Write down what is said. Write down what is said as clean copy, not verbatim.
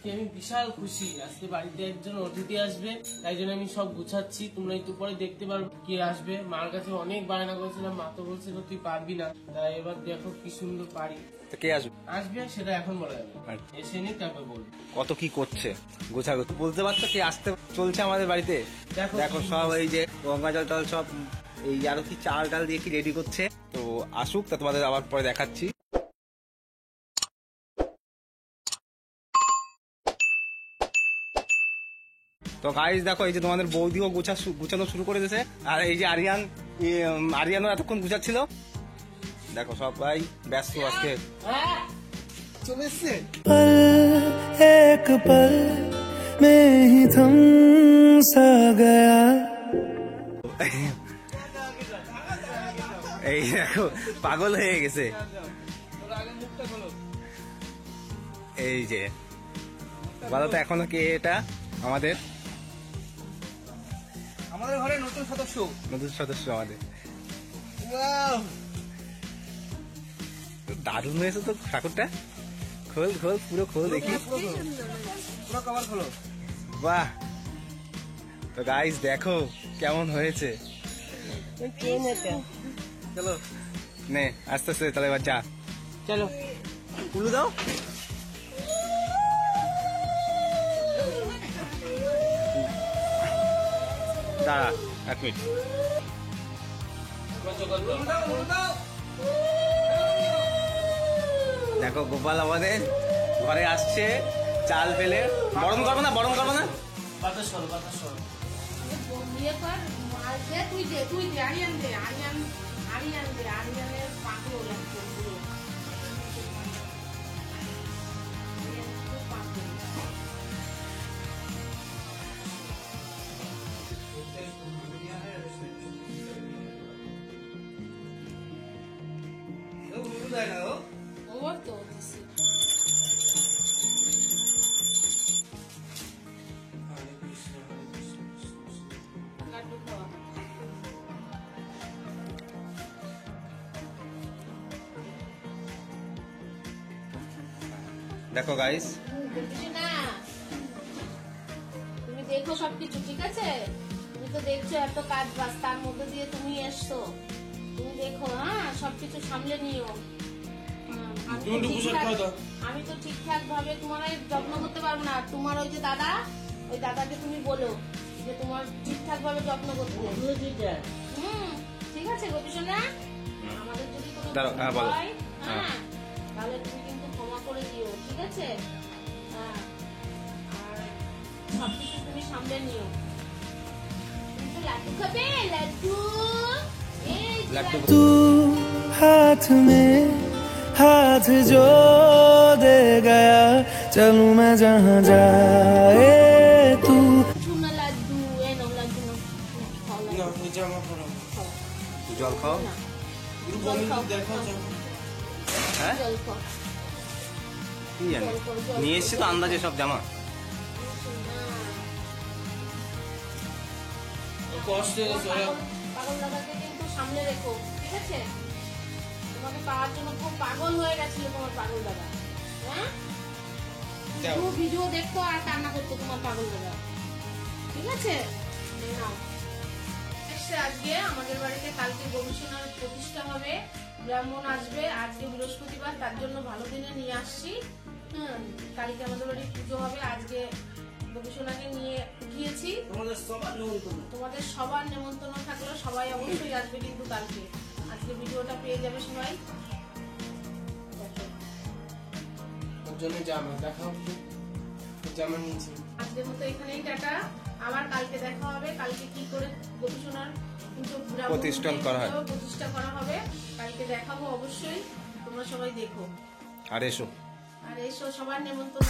আজকে আমি বিশাল খুশি। আজকে বাড়িতে একজন অতিথি আসবে, তাই জন্য আমি সব গুছাচ্ছি। তোমরা একটু পরে দেখতে পারবে কে আসবে। মার কাছে অনেক বায়না করেছিলাম, মা তো বলছিল তুই পারবি না, তাই এবার দেখো কি সুন্দর পারি। কে আসবে আসবে সেটা এখন বলা যাবে, এসে নি তারপর বলবো। কত কি করছে গোছা বলতে পারছো কি আসতে চলছে আমাদের বাড়িতে। দেখো সব এই যে গঙ্গা জল টল সব এই আরো কি চাল ডাল দিয়ে কি রেডি করছে। তো আসুক, তা তোমাদের আবার পরে দেখাচ্ছি। তো গাইস দেখো, এই যে তোমাদের বৌদিও গুছানো শুরু করে দিয়েছে। আর এই যে আরিয়ানও এতক্ষণ গুছাচ্ছিল। দেখো সবাই ব্যস্ত আজকে। চলে এসছে एक पल में ही थम सा गया। এই দেখো পাগল হয়ে গেছে। এই যে বলো তো এখনো কে এটা? আমাদের ঘরে নতুন সদস্য আমাদের। দারুণ হয়েছে তো ঠাকুরটা। খোল পুরো খোল দেখি। পুরো কভার খোলো। বাহ, তো গাইস দেখো কেমন হয়েছে। চলো নে আস্তে আস্তে তাহলে এবার যা। চলো কুলু দাও। দাঁড়া এক মিনিট। দেখো গোপাল আমাদের ঘরে আসছে চাল পেলে। বরণ করবো না বাতাস সরো বাতাস সরো। দেখো গাইস, তুমি দেখো সবকিছু ঠিক আছে। তুমি তো দেখছো এত কাজ বাজ, তার মধ্যে দিয়ে তুমি এসছো। তুমি দেখো, হ্যাঁ সবকিছু সামলে নিও। আমি তো ঠিকঠাক ভাবে তোমার যত্ন করতে পারবো না। তোমার ওই যে দাদা, ওই দাদাকে তুমি বলো যে তোমার ঠিকঠাক ভাবে যত্ন করতে। ঠিক আছে গোপীসোনা, আমাদের যদি কোনো হয় হ্যাঁ তাহলে তুমি কিন্তু ক্ষমা করে দিও, ঠিক আছে। হ্যাঁ, আর সবকিছু তুমি সামলে নিও। কিন্তু লাড্ডু খাবে? লাড্ডু तू हाथ में हाथ जो दे गया, चलूं मैं जहाँ जाए तू। চুনা লাড্ডু নাও, লাড্ডু নাও। জল খাও। হ্যাঁ জল খাও। কি জানি নিয়ে এসছি তো আন্দাজে সব জামা। কষ্ট পাগল দাদাকে কিন্তু সামনে রেখো, ঠিক আছে। তোমাকে পাওয়ার জন্য খুব পাগল হয়ে গেছিল তোমার পাগল দাদা। হ্যাঁ, ভিডিও দেখতো আর কান্না করতো তোমার পাগল দাদা, ঠিক আছে। নাও আজকে আমাদের বাড়িতে কালকে গবেষণার প্রতিষ্ঠা হবে, ব্রাহ্মণ আসবে। আজকে বৃহস্পতিবার, তার জন্য ভালো দিনে নিয়ে আসছি। কালকে আমাদের বাড়ি পুজো হবে। আজকে গবেষণাকে নিয়ে গিয়েছি। তোমাদের সবার নেমন্তন্ন থাকলো, সবাই অবশ্যই আসবে কিন্তু কালকে। আজকে ভিডিওটা পেয়ে যাবে সবাই। আজকের মতো এখানেই টাটা। আবার কালকে দেখা হবে। কালকে কি করে গবেষণার প্রতিষ্ঠা করা হবে কালকে দেখাবো অবশ্যই। তোমরা সবাই দেখো আর এসো সবার নেমন্তন্ন।